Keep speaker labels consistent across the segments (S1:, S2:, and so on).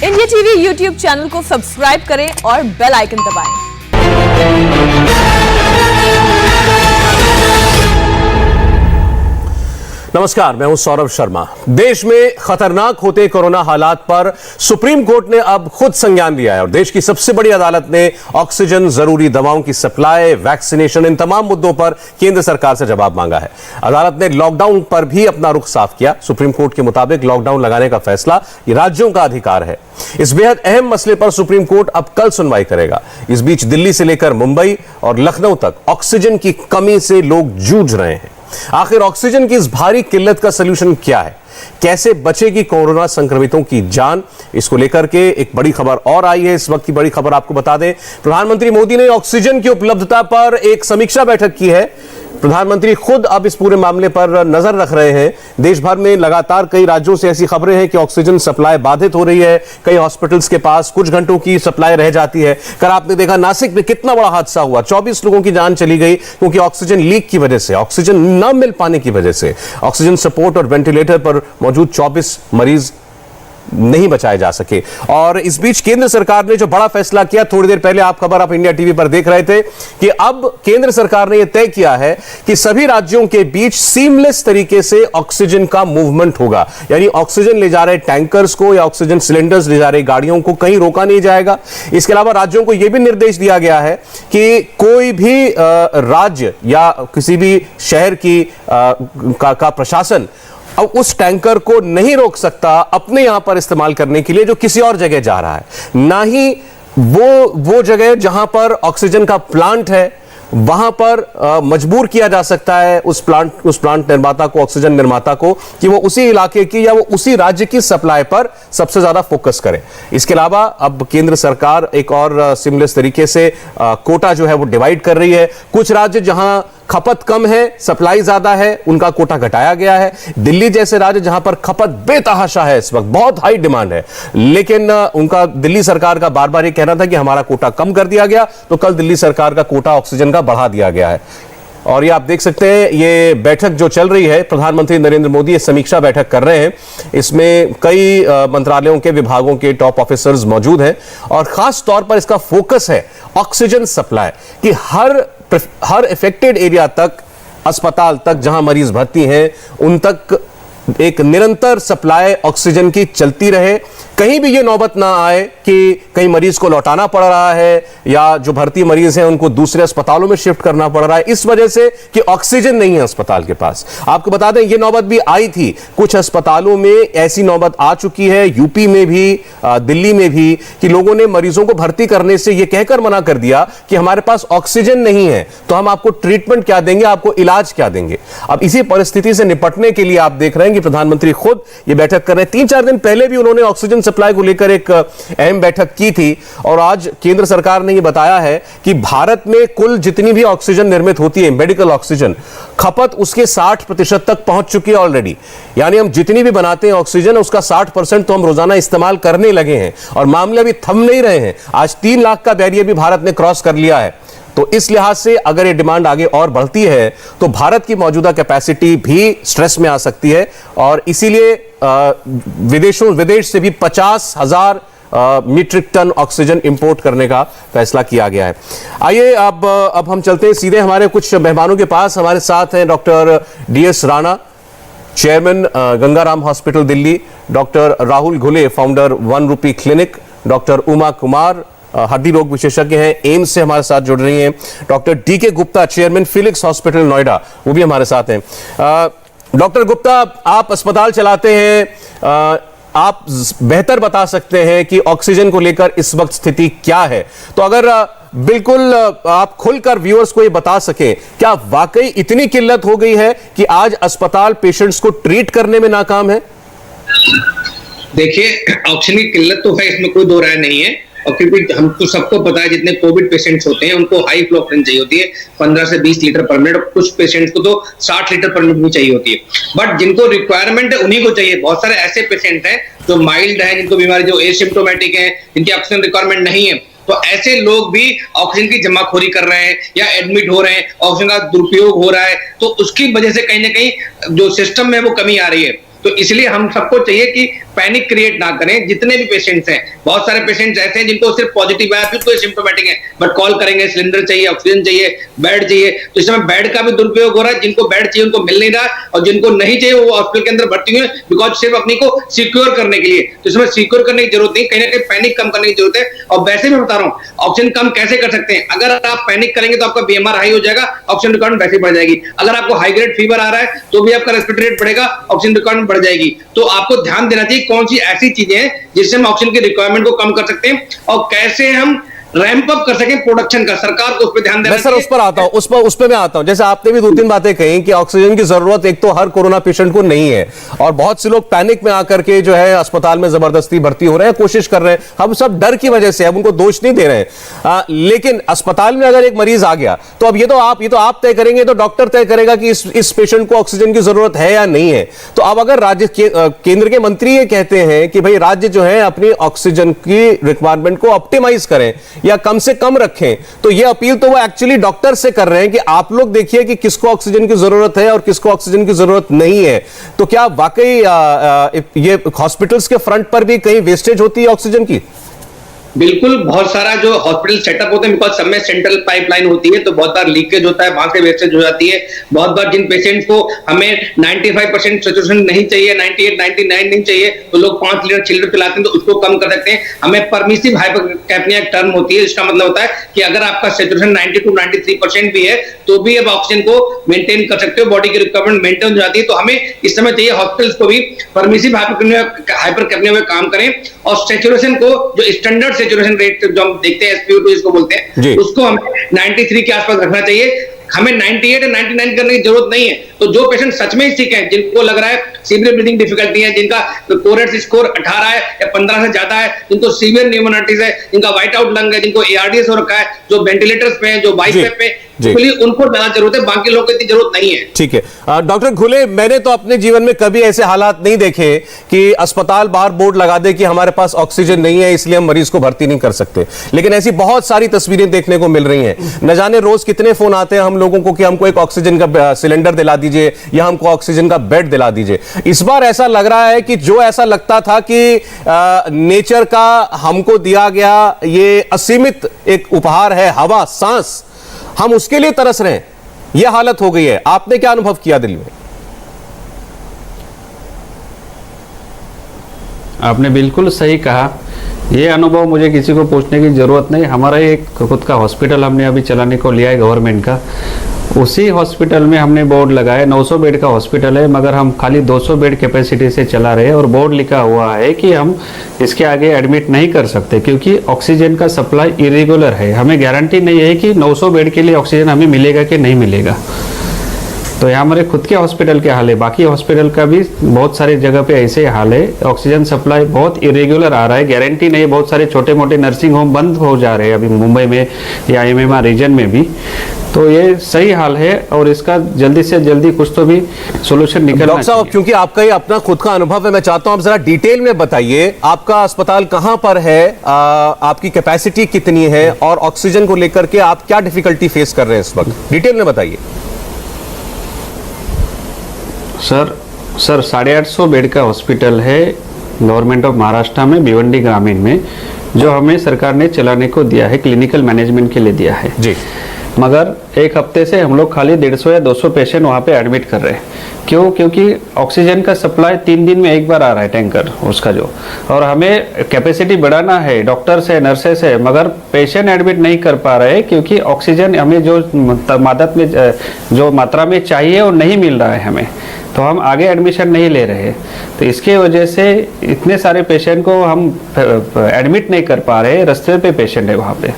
S1: India TV YouTube channel को subscribe करें और बेल आइकन दबाएं।
S2: नमस्कार, मैं हूं सौरभ शर्मा। देश में खतरनाक होते कोरोना हालात पर सुप्रीम कोर्ट ने अब खुद संज्ञान लिया है और देश की सबसे बड़ी अदालत ने ऑक्सीजन, जरूरी दवाओं की सप्लाई, वैक्सीनेशन, इन तमाम मुद्दों पर केंद्र सरकार से जवाब मांगा है। अदालत ने लॉकडाउन पर भी अपना रुख साफ किया। सुप्रीम कोर्ट के मुताबिक लॉकडाउन लगाने का फैसला ये राज्यों का अधिकार है। इस बेहद अहम मसले पर सुप्रीम कोर्ट अब कल सुनवाई करेगा। इस बीच दिल्ली से लेकर मुंबई और लखनऊ तक ऑक्सीजन की कमी से लोग जूझ रहे हैं। आखिर ऑक्सीजन की इस भारी किल्लत का सलूशन क्या है? कैसे बचेगी कोरोना संक्रमितों की जान? इसको लेकर के एक बड़ी खबर और आई है। इस वक्त की बड़ी खबर आपको बता दें, प्रधानमंत्री मोदी ने ऑक्सीजन की उपलब्धता पर एक समीक्षा बैठक की है। प्रधानमंत्री खुद अब इस पूरे मामले पर नजर रख रहे हैं। देश भर में लगातार कई राज्यों से ऐसी खबरें हैं कि ऑक्सीजन सप्लाई बाधित हो रही है। कई हॉस्पिटल्स के पास कुछ घंटों की सप्लाई रह जाती है। कल आपने देखा नासिक में कितना बड़ा हादसा हुआ, 24 लोगों की जान चली गई क्योंकि ऑक्सीजन लीक की वजह से, ऑक्सीजन न मिल पाने की वजह से ऑक्सीजन सपोर्ट और वेंटिलेटर पर मौजूद 24 मरीज नहीं बचाए जा सके। और इस बीच केंद्र सरकार ने जो बड़ा फैसला किया, थोड़ी देर पहले आप खबर आप इंडिया टीवी पर देख रहे थे कि अब केंद्र सरकार ने यह तय किया है कि सभी राज्यों के बीच सीमलेस तरीके से ऑक्सीजन का मूवमेंट होगा। यानी ऑक्सीजन ले जा रहे टैंकर्स को या ऑक्सीजन सिलेंडर्स ले जा रही गाड़ियों को कहीं रोका नहीं जाएगा। इसके अलावा राज्यों को यह भी निर्देश दिया गया है कि कोई भी राज्य या किसी भी शहर का प्रशासन अब उस टैंकर को नहीं रोक सकता अपने यहां पर इस्तेमाल करने के लिए जो किसी और जगह जा रहा है। ना ही वो जगह जहां पर ऑक्सीजन का प्लांट है वहां पर मजबूर किया जा सकता है उस प्लांट निर्माता को, ऑक्सीजन निर्माता को, कि वो उसी इलाके की या वो उसी राज्य की सप्लाई पर सबसे ज्यादा फोकस करे। इसके अलावा अब केंद्र सरकार एक और सिमलेस तरीके से कोटा जो है वो डिवाइड कर रही है। कुछ राज्य जहां खपत कम है, सप्लाई ज्यादा है, उनका कोटा घटाया गया है। दिल्ली जैसे राज्य जहां पर खपत बेतहाशा है, इस वक्त बहुत हाई डिमांड है, लेकिन उनका दिल्ली सरकार का बार बार ये कहना था कि हमारा कोटा कम कर दिया गया, तो कल दिल्ली सरकार का कोटा ऑक्सीजन का बढ़ा दिया गया है। और ये आप देख सकते हैं, ये बैठक जो चल रही है, प्रधानमंत्री नरेंद्र मोदी ये समीक्षा बैठक कर रहे हैं। इसमें कई मंत्रालयों के, विभागों के टॉप ऑफिसर्स मौजूद हैं और खास तौर पर इसका फोकस है ऑक्सीजन सप्लाई कि हर इफेक्टेड एरिया तक, अस्पताल तक जहां मरीज भर्ती हैं, उन तक एक निरंतर सप्लाई ऑक्सीजन की चलती रहे। कहीं भी ये नौबत ना आए कि कहीं मरीज को लौटाना पड़ रहा है या जो भर्ती मरीज हैं उनको दूसरे अस्पतालों में शिफ्ट करना पड़ रहा है इस वजह से कि ऑक्सीजन नहीं है अस्पताल के पास। आपको बता दें, ये नौबत भी आई थी, कुछ अस्पतालों में ऐसी नौबत आ चुकी है, यूपी में भी, दिल्ली में भी, कि लोगों ने मरीजों को भर्ती करने से यह कहकर मना कर दिया कि हमारे पास ऑक्सीजन नहीं है तो हम आपको ट्रीटमेंट क्या देंगे, आपको इलाज क्या देंगे। अब इसी परिस्थिति से निपटने के लिए आप देख रहे हैं कि प्रधानमंत्री खुद ये बैठक कर रहे हैं। 3-4 दिन पहले भी उन्होंने ऑक्सीजन सप्लाई को लेकर एक अहम बैठक की थी और आज केंद्र सरकार ने यह बताया है कि भारत में कुल जितनी भी ऑक्सीजन निर्मित होती है, मेडिकल ऑक्सीजन, खपत उसके 60% तक पहुंच चुकी है ऑलरेडी। यानी हम जितनी भी बनाते हैं ऑक्सीजन, उसका 60% तो हम रोजाना इस्तेमाल करने लगे हैं और मामले अभी थम नहीं रहे हैं। आज 3 लाख का बैरियर भी भारत ने क्रॉस कर लिया है। तो इस लिहाज से अगर ये डिमांड आगे और बढ़ती है तो भारत की मौजूदा कैपेसिटी भी स्ट्रेस में आ सकती है और इसीलिए विदेश से भी 50,000 मीट्रिक टन ऑक्सीजन इंपोर्ट करने का फैसला किया गया है। आइए अब हम चलते हैं सीधे हमारे कुछ मेहमानों के पास। हमारे साथ हैं doctor DS Rana, chairman Gangaram hospital Delhi, doctor Rahul घुले, फाउंडर 1 रुपी क्लिनिक, डॉक्टर उमा कुमार, हड्डी रोग विशेषज्ञ हैं, एम्स से हमारे साथ जुड़ रही हैं, doctor DK Gupta, chairman Felix hospital Noida, वो भी हमारे साथ हैं। डॉक्टर गुप्ता, आप अस्पताल चलाते हैं, आप बेहतर बता सकते हैं कि ऑक्सीजन को लेकर इस वक्त स्थिति क्या है। तो अगर बिल्कुल आप खुलकर व्यूअर्स को ये बता सकें, क्या वाकई इतनी किल्लत हो गई है कि आज अस्पताल पेशेंट्स को ट्रीट करने में नाकाम है?
S3: देखिए, ऑक्सीजन की किल्लत तो है, इसमें कोई दो राय नहीं है। और क्योंकि हमको सबको पता है जितने कोविड पेशेंट्स होते हैं उनको हाई फ्लो ऑक्सीजन चाहिए होती है, 15 से 20 लीटर पर मिनट, और कुछ पेशेंट्स को तो 60 लीटर पर मिनट भी चाहिए होती है। बट जिनको रिक्वायरमेंट है उन्हीं को चाहिए। बहुत सारे ऐसे पेशेंट हैं जो माइल्ड हैं, जिनको बीमारी, जो एसिम्प्टोमेटिक है, जिनकी ऑक्सीजन रिक्वायरमेंट नहीं है, तो ऐसे लोग भी ऑक्सीजन की जमाखोरी कर रहे हैं या एडमिट हो रहे हैं, ऑक्सीजन का दुरुपयोग हो रहा है, तो उसकी वजह से कहीं ना कहीं जो सिस्टम में वो कमी आ रही है। तो इसलिए हम सबको चाहिए कि पैनिक क्रिएट ना करें। जितने भी पेशेंट्स हैं, बहुत सारे पेशेंट्स ऐसे हैं जिनको सिर्फ पॉजिटिव आया, फिर कोई सिम्टोमेटिक है, बट कॉल करेंगे सिलेंडर चाहिए, ऑक्सीजन चाहिए, बेड चाहिए। तो इस समय बेड का भी दुरुपयोग हो रहा है, जिनको बेड चाहिए उनको मिल नहीं रहा, और जिनको नहीं चाहिए वो हॉस्पिटल के अंदर भर्ती हुए बिकॉज सिर्फ अपनी को सिक्योर करने के लिए। तो इसमें सिक्योर करने की जरूरत नहीं, कहीं ना कहीं पैनिक कम करने की जरूरत है। और वैसे भी बता रहा हूँ, ऑक्सीजन कम कैसे कर सकते हैं? अगर आप पैनिक करेंगे तो आपका बीएमआर हाई हो जाएगा, ऑक्सीजन रिक्वायरमेंट वैसे बढ़ जाएगी। अगर आपको हाई ग्रेड फीवर आ रहा है तो भी आपका रेस्पिरेटरी रेट बढ़ेगा, ऑक्सीजन रिक्वायरमेंट बढ़ जाएगी। तो आपको ध्यान देना चाहिए कौन सी ऐसी चीजें हैं जिससे हम ऑक्सीजन की रिक्वायरमेंट को कम कर सकते हैं और कैसे हम रैंप अप कर सकें प्रोडक्शन का। सरकार को उस पर ध्यान देना
S2: मैं सर उस पर आता हूं, उस पर मैं आता हूं। जैसे आपने भी 2-3 बातें कही कि ऑक्सीजन की जरूरत एक तो हर कोरोना पेशेंट को नहीं है, और बहुत से लोग पैनिक में आकर के जो है अस्पताल में जबरदस्ती भर्ती हो रहे हैं, कोशिश कर रहे हैं। हम सब डर की वजह से, हम उनको दोष नहीं दे रहे हैं, लेकिन अस्पताल में अगर एक मरीज आ गया तो अब ये तो आप तय करेंगे, तो डॉक्टर तय करेगा कि इस पेशेंट को ऑक्सीजन की जरूरत है या नहीं है। तो अब अगर राज्य केंद्र के मंत्री ये कहते हैं कि भाई राज्य जो है अपनी ऑक्सीजन की रिक्वायरमेंट को ऑप्टिमाइज करें या कम से कम रखें, तो ये अपील तो वो एक्चुअली डॉक्टर से कर रहे हैं कि आप लोग देखिए कि किसको ऑक्सीजन की जरूरत है और किसको ऑक्सीजन की जरूरत नहीं है। तो क्या वाकई ये हॉस्पिटल्स के फ्रंट पर भी कहीं वेस्टेज होती है ऑक्सीजन की?
S3: बिल्कुल, बहुत सारा जो हॉस्पिटल सेटअप होते हैं बिकॉज सब में सेंट्रल पाइपलाइन होती है, तो बहुत बार लीकेज होता है, वहां से वेस्टेज हो जाती है। बहुत बार जिन पेशेंट्स को हमें 95% सैचुरेशन नहीं चाहिए, 98, 99 नहीं चाहिए, तो लोग 5 लीटर 6 लीटर पिलाते हैं, तो उसको कम कर सकते हैं। हमें परमिसिव हाइपरकैप्निया एक टर्म होती है, इसका मतलब होता है कि अगर आपका सैचुरेशन 92-93% भी है तो भी अब ऑक्सीजन को मेंटेन कर सकते हो, बॉडी की रिक्वायरमेंट मेंटेन हो जाती है। तो हमें इस समय चाहिए हॉस्पिटल्स को भी परमिसिव हाइपरकैप्निया में काम करें और सैचुरेशन को, जो स्टैंडर्ड सैचुरेशन रेट जो हम देखते हैं SpO2 जिसको बोलते हैं, उसको हमें 93 के आसपास रखना चाहिए। हमें 98 या 99 करने की जरूरत नहीं है। तो जो पेशेंट सच में ही सिक है, जिनको लग रहा है सीवियर ब्रीथिंग डिफिकल्टी है, जिनका कोरेट्स स्कोर 18 है या 15 से ज्यादा है, जिनको सीवियर न्यूमोनाइटिस है, जिनका व्हाइट आउट लंग है, जिनको ARDS हो रखा है, जो वेंटिलेटर्स पे हैं, जो बाइस्पेप पे, उनको ज्यादा जरूरत है, बाकी लोगों को इतनी जरूरत नहीं है।
S2: ठीक है डॉक्टर घुले, मैंने तो अपने जीवन में कभी ऐसे हालात नहीं देखे कि अस्पताल बाहर बोर्ड लगा दे कि हमारे पास ऑक्सीजन नहीं है इसलिए हम मरीज को भर्ती नहीं कर सकते, लेकिन ऐसी बहुत सारी तस्वीरें देखने को मिल रही हैं। न जाने रोज कितने फोन आते हैं हम लोगों को कि हमको एक ऑक्सीजन का सिलेंडर दिला दीजिए या हमको ऑक्सीजन का बेड दिला दीजिए। इस बार ऐसा लग रहा है कि जो ऐसा लगता था कि नेचर का हमको दिया गया ये असीमित एक उपहार है, हवा, सांस, हम उसके लिए तरस रहे हैं, यह हालत हो गई है। आपने क्या अनुभव किया दिल्ली में?
S4: आपने बिल्कुल सही कहा। ये अनुभव मुझे किसी को पूछने की ज़रूरत नहीं। हमारा एक खुद का हॉस्पिटल हमने अभी चलाने को लिया है गवर्नमेंट का। उसी हॉस्पिटल में हमने बोर्ड लगाया, 900 बेड का हॉस्पिटल है, मगर हम खाली 200 बेड कैपेसिटी से चला रहे हैं और बोर्ड लिखा हुआ है कि हम इसके आगे एडमिट नहीं कर सकते क्योंकि ऑक्सीजन का सप्लाई इरेगुलर है। हमें गारंटी नहीं है कि 900 बेड के लिए ऑक्सीजन हमें मिलेगा कि नहीं मिलेगा। तो ये हमारे खुद के हॉस्पिटल के हाल है, बाकी हॉस्पिटल का भी बहुत सारी जगह पे ऐसे हाल है। ऑक्सीजन सप्लाई बहुत इरेगुलर आ रहा है, गारंटी नहीं है। बहुत सारे छोटे मोटे नर्सिंग होम बंद हो जा रहे हैं अभी मुंबई में या MMR रीजन में भी। तो ये सही हाल है और इसका जल्दी से जल्दी कुछ तो भी सोल्यूशन निकलना चाहिए।
S2: डॉक्टर साहब, क्योंकि आपका ही अपना खुद का अनुभव है, मैं चाहता हूं आप जरा डिटेल में बताइए, आपका अस्पताल कहां पर है, आपकी कैपेसिटी कितनी है और ऑक्सीजन को लेकर के आप क्या डिफिकल्टी फेस कर रहे हैं इस वक्त, डिटेल में बताइए।
S4: सर 850 बेड का हॉस्पिटल है गवर्नमेंट ऑफ महाराष्ट्र में, भिवंडी ग्रामीण में, जो हमें सरकार ने चलाने को दिया है, क्लिनिकल मैनेजमेंट के लिए दिया है
S2: जी।
S4: मगर एक हफ्ते से हम लोग खाली 150 या 200 पेशेंट वहाँ पे एडमिट कर रहे हैं। क्यों? क्योंकि ऑक्सीजन का सप्लाई 3 दिन में एक बार आ रहा है टैंकर उसका जो, और हमें कैपेसिटी बढ़ाना है, डॉक्टर्स है, नर्सेस है, मगर पेशेंट एडमिट नहीं कर पा रहे हैं क्योंकि ऑक्सीजन हमें जो मात्रा में चाहिए वो नहीं मिल रहा है हमें, तो हम आगे एडमिशन नहीं ले रहे। तो इसके वजह से इतने सारे पेशेंट को हम एडमिट नहीं कर पा रहे, रास्ते पे पेशेंट है वहाँ पे।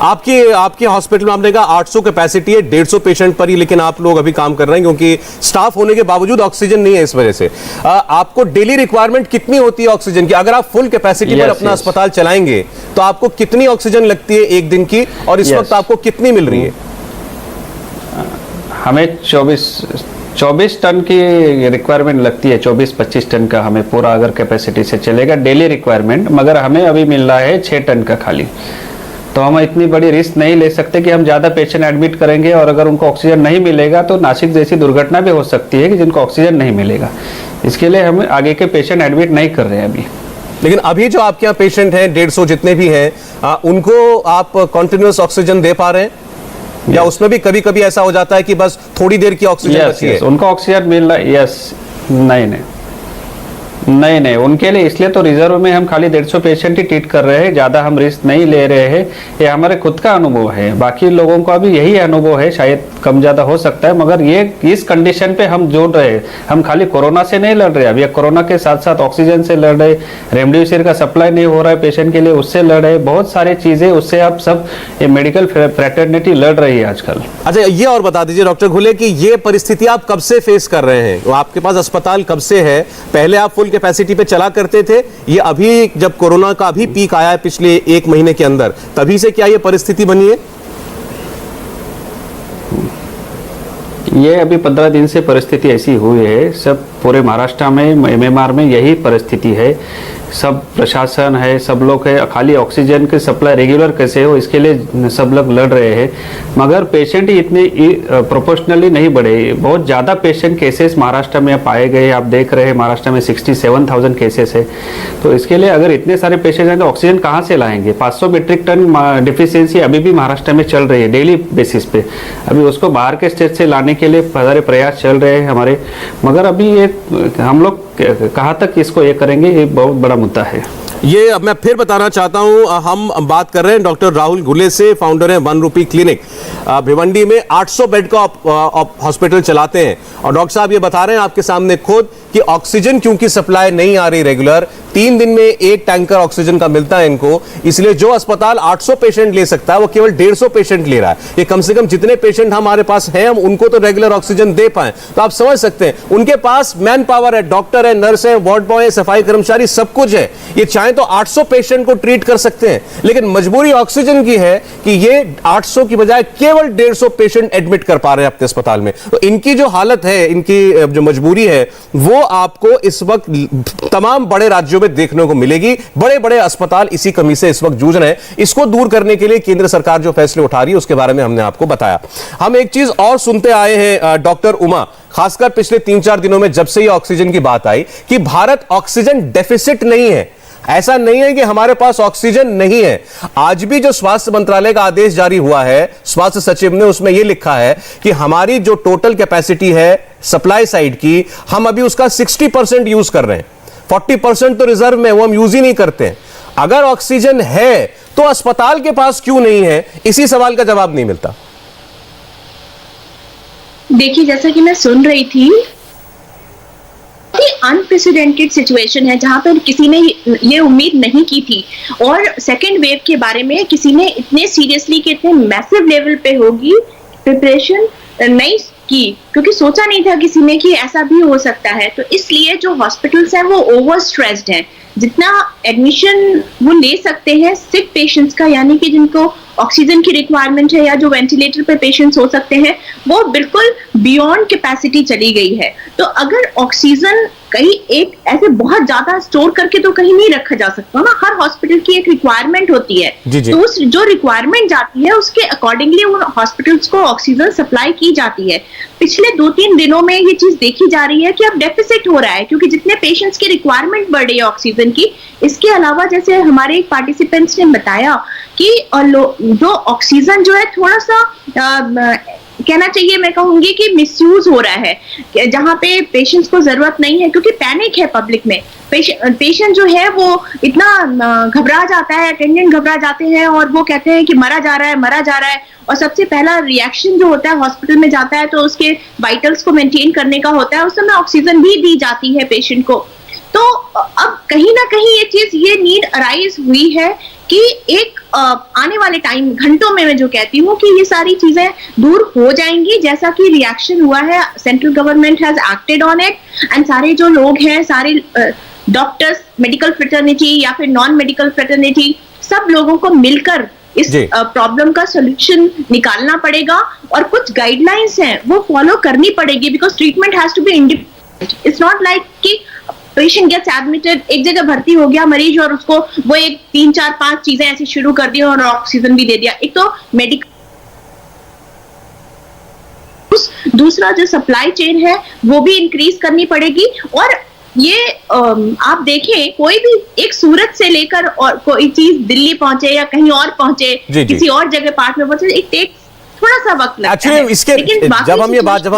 S2: आपके हॉस्पिटल में आपने कहा 800 कैपेसिटी है, 150 पेशेंट पर ही लेकिन आप लोग अभी काम कर रहे हैं क्योंकि स्टाफ होने के बावजूद ऑक्सीजन नहीं है इस वजह से। आपको डेली रिक्वायरमेंट कितनी होती है ऑक्सीजन की? अगर आप फुल कैपेसिटी पर अपना अस्पताल चलाएंगे तो आपको कितनी ऑक्सीजन लगती है एक दिन की और इस वक्त आपको कितनी मिल रही है?
S4: हमें 24 टन की रिक्वायरमेंट लगती है, 24-25 टन का हमें पूरा अगर कैपेसिटी से चलेगा डेली रिक्वायरमेंट, मगर हमें अभी मिल रहा है 6 टन का खाली। तो हम इतनी बड़ी रिस्क नहीं ले सकते कि हम ज़्यादा पेशेंट एडमिट करेंगे और अगर उनको ऑक्सीजन नहीं मिलेगा तो नासिक जैसी दुर्घटना भी हो सकती है कि जिनको ऑक्सीजन नहीं मिलेगा। इसके लिए हम आगे के पेशेंट एडमिट नहीं कर रहे हैं अभी।
S2: लेकिन अभी जो आपके यहाँ पेशेंट हैं 150 जितने भी हैं, उनको आप कंटिन्यूअस ऑक्सीजन दे पा रहे हैं या उसमें भी कभी कभी ऐसा हो जाता है कि बस थोड़ी देर की ऑक्सीजन बची है?
S4: उनको ऑक्सीजन मिल रहा है। यस, नहीं, उनके लिए इसलिए तो रिजर्व में हम खाली 150 पेशेंट ही ट्रीट कर रहे हैं, ज़्यादा हम रिस्क नहीं ले रहे हैं। ये हमारे खुद का अनुभव है, बाकी लोगों का भी यही अनुभव है, शायद कम ज़्यादा हो सकता है, मगर ये इस कंडीशन पे हम जोड़ रहे हैं। हम खाली कोरोना से नहीं लड़ रहे, अभी कोरोना के साथ साथ ऑक्सीजन से लड़ रहे, रेमडेसिविर का सप्लाई नहीं हो रहा है पेशेंट के लिए, उससे लड़ रहे, बहुत सारी चीज़ें उससे आप सब ये मेडिकल फ्रेटर्निटी लड़ रही है आजकल।
S2: अच्छा, ये और बता दीजिए डॉक्टर घुले कि ये परिस्थिति आप कब से फेस कर रहे हैं? आपके पास अस्पताल कब से है? पहले आप फुल कैपेसिटी पे चला करते थे, ये अभी जब कोरोना का अभी पीक आया है पिछले 1 महीने के अंदर, तभी से क्या ये परिस्थिति बनी है?
S4: ये अभी 15 दिन से परिस्थिति ऐसी हुई है। सब पूरे महाराष्ट्र में एमएमआर में यही परिस्थिति है। सब प्रशासन है, सब लोग है, खाली ऑक्सीजन की सप्लाई रेगुलर कैसे हो इसके लिए सब लोग लड़ रहे हैं, मगर पेशेंट ही इतने प्रोपोर्शनली नहीं बढ़े। बहुत ज़्यादा पेशेंट केसेस महाराष्ट्र में पाए गए, आप देख रहे हैं महाराष्ट्र में 67,000 केसेस है। तो इसके लिए अगर इतने सारे पेशेंट हैं तो ऑक्सीजन कहाँ से लाएंगे? 500 मीट्रिक टन डिफिशियंसी अभी भी महाराष्ट्र में चल रही है डेली बेसिस पे। अभी उसको बाहर के स्टेट से लाने के लिए सारे प्रयास चल रहे हैं हमारे, मगर अभी ये हम लोग कहाँ तक इसको ये करेंगे, ये बहुत बड़ा मुद्दा है।
S2: ये अब मैं फिर बताना चाहता हूं, हम बात कर रहे हैं डॉक्टर राहुल घुले से, फाउंडर हैं 1 रुपी क्लिनिक। भिवंडी में 800 बेड का हॉस्पिटल चलाते हैं और डॉक्टर साहब ये बता रहे हैं आपके सामने खुद कि ऑक्सीजन क्योंकि सप्लाई नहीं आ रही रेगुलर, 3 दिन में 1 टैंकर ऑक्सीजन का मिलता है इनको, इसलिए जो अस्पताल 800 पेशेंट ले सकता है वो केवल 150 पेशेंट ले रहा है। ये कम से कम जितने पेशेंट हमारे पास हैं हम उनको तो रेगुलर ऑक्सीजन दे पाए। तो आप समझ सकते हैं उनके पास मैन पावर है, डॉक्टर है, नर्स है, वार्ड बॉय है, सफाई कर्मचारी, सब कुछ है। ये चाहे तो 800 पेशेंट को ट्रीट कर सकते हैं, लेकिन मजबूरी ऑक्सीजन की है कि ये 800 की बजाय केवल 150 पेशेंट एडमिट कर पा रहे हैं अपने अस्पताल में। तो इनकी जो हालत है, इनकी जो मजबूरी है, वो आपको इस वक्त तमाम बड़े राज्यों में देखने को मिलेगी। बड़े बड़े अस्पताल इसी कमी से इस वक्त जूझ रहे हैं। इसको दूर करने के लिए केंद्र सरकार जो फैसले उठा रही है उसके बारे में हमने आपको बताया। हम एक चीज और सुनते आए हैं डॉक्टर उमा, खासकर पिछले 3-4 दिनों में जब से ये ऑक्सीजन की बात आई, कि भारत ऑक्सीजन डेफिसिट नहीं है। ऐसा नहीं है कि हमारे पास ऑक्सीजन नहीं है। आज भी जो स्वास्थ्य मंत्रालय का आदेश जारी हुआ है स्वास्थ्य सचिव ने, उसमें यह लिखा है कि हमारी जो टोटल कैपेसिटी है सप्लाई साइड की, हम अभी उसका 60% यूज कर रहे हैं, 40% तो रिजर्व में, वो हम यूज ही नहीं करते हैं। अगर ऑक्सीजन है तो अस्पताल के पास क्यों नहीं है? इसी सवाल का जवाब नहीं मिलता।
S5: देखिए, जैसा कि मैं सुन रही थी, अनप्रेसिडेंटेड सिचुएशन है जहां पर किसी ने ये उम्मीद नहीं की थी, और सेकेंड वेव के बारे में किसी ने इतने सीरियसली कि इतने मैसिव लेवल पे होगी प्रिपरेशन नहीं की, क्योंकि सोचा नहीं था किसी ने कि ऐसा भी हो सकता है। तो इसलिए जो हॉस्पिटल्स हैं वो ओवर स्ट्रेस्ड हैं। जितना एडमिशन वो ले सकते हैं सिक पेशेंट्स का, यानी कि जिनको ऑक्सीजन की रिक्वायरमेंट है या जो वेंटिलेटर पे पेशेंट्स हो सकते हैं, वो बिल्कुल बियॉन्ड कैपेसिटी चली गई है। तो अगर ऑक्सीजन कहीं एक ऐसे बहुत ज्यादा स्टोर करके तो कहीं नहीं रखा जा सकता ना, हर हॉस्पिटल की एक रिक्वायरमेंट होती है। तो उस जो रिक्वायरमेंट जाती है उसके अकॉर्डिंगली उन हॉस्पिटल्स को ऑक्सीजन सप्लाई की जाती है। पिछले 2-3 दिनों में ये चीज देखी जा रही है कि अब डेफिसिट हो रहा है, क्योंकि जितने पेशेंट्स की रिक्वायरमेंट बढ़ रही है ऑक्सीजन की, इसके अलावा जैसे हमारे एक पार्टिसिपेंट्स ने बताया कि जो ऑक्सीजन जो है थोड़ा सा कहना चाहिए, मैं कहूंगी कि मिसयूज हो रहा है, जहां पे पेशेंट्स को जरूरत नहीं है, क्योंकि पैनिक है पब्लिक में। पेशेंट जो है वो इतना घबरा जाता है, अटेंडेंट घबरा जाते हैं और वो कहते हैं कि मरा जा रहा है, मरा जा रहा है। और सबसे पहला रिएक्शन जो होता है हॉस्पिटल में जाता है तो उसके वाइटल्स को मेंटेन करने का होता है, उस समय ऑक्सीजन भी दी जाती है पेशेंट को। तो अब कहीं ना कहीं ये नीड अराइज हुई है कि एक आने वाले टाइम घंटों में मैं जो कहती हूँ कि ये सारी चीजें दूर हो जाएंगी, जैसा कि रिएक्शन हुआ है। Central government has acted on it, and सारे जो लोग हैं, सारे डॉक्टर्स, मेडिकल फ्रेटर्निटी या फिर नॉन मेडिकल फ्रेटर्निटी, सब लोगों को मिलकर इस प्रॉब्लम का सोल्यूशन निकालना पड़ेगा। और कुछ गाइडलाइंस हैं वो फॉलो करनी पड़ेगी, because treatment has to be independent. It's not like कि पेशेंट गेट्स एडमिटेड, एक जगह भर्ती हो गया मरीज और उसको वो 1, 3, 4, 5 चीजें ऐसी शुरू कर दी और ऑक्सीजन भी दे दिया। एक तो मेडिकल, दूसरा जो सप्लाई चेन है वो भी इंक्रीज करनी पड़ेगी। और ये आप देखें, कोई भी एक सूरत से लेकर और कोई चीज दिल्ली पहुंचे या कहीं और पहुंचे, किसी और जगह पार्ट में पहुंचे, इट टेक्स थोड़ा सा वक्त लगता है।
S2: एक्चुअली इसके जब हम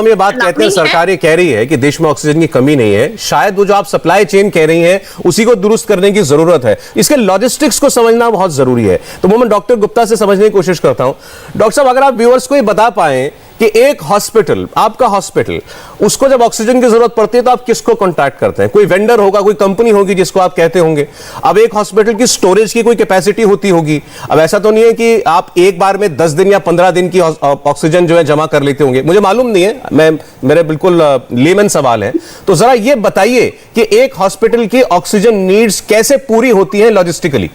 S2: ये बात कहते हैं, सरकार ये कह रही है कि देश में ऑक्सीजन की कमी नहीं है, शायद वो जो आप सप्लाई चेन कह रही हैं उसी को दुरुस्त करने की जरूरत है। इसके लॉजिस्टिक्स को समझना बहुत जरूरी है। तो वो मैं डॉक्टर गुप्ता से समझने की कोशिश करता हूं। डॉक्टर साहब, अगर आप व्यूअर्स को ये बता पाएं कि एक हॉस्पिटल, आपका हॉस्पिटल, उसको जब ऑक्सीजन की जरूरत पड़ती है तो आप किसको कांटेक्ट करते हैं? कोई वेंडर होगा, कोई कंपनी होगी जिसको आप कहते होंगे। अब एक हॉस्पिटल की स्टोरेज की कोई कैपेसिटी होती होगी। अब ऐसा तो नहीं है कि आप एक बार में 10 दिन या 15 दिन की ऑक्सीजन जो है जमा कर लेते होंगे, मुझे मालूम नहीं है, मेरे बिल्कुल लेमन सवाल है। तो जरा ये बताइए कि एक हॉस्पिटल की ऑक्सीजन नीड्स कैसे पूरी होती है लॉजिस्टिकली?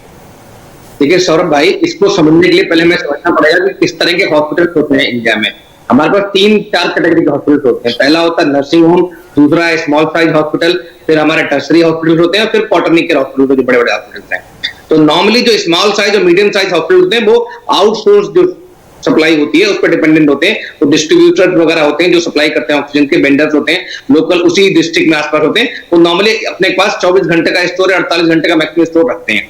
S3: देखिए सौरभ भाई, इसको समझने के लिए पहले हमें समझना पड़ेगा कि किस तरह के हॉस्पिटल होते हैं इंडिया में। हमारे पास 3-4 कैटेगरी के हॉस्पिटल होते हैं। पहला होता है नर्सिंग होम, दूसरा है स्मॉल साइज हॉस्पिटल, फिर हमारे टर्सरी हॉस्पिटल होते हैं, और फिर क्वार्टरनी केयर हॉस्पिटल, जो बड़े बड़े हॉस्पिटल हैं। तो नॉर्मली जो स्मॉल साइज और मीडियम साइज हॉस्पिटल होते हैं वो आउटसोर्स जो सप्लाई होती है उस पर डिपेंडेंट होते हैं। वो डिस्ट्रीब्यूटर वगैरह होते हैं जो सप्लाई करते हैं, ऑक्सीजन के वेंडर्स होते हैं, लोकल उसी डिस्ट्रिक्ट में आसपास होते हैं। वो नॉर्मली अपने पास 24 घंटे का स्टोर या 48 घंटे का मैक्सिमम स्टोर रखते हैं।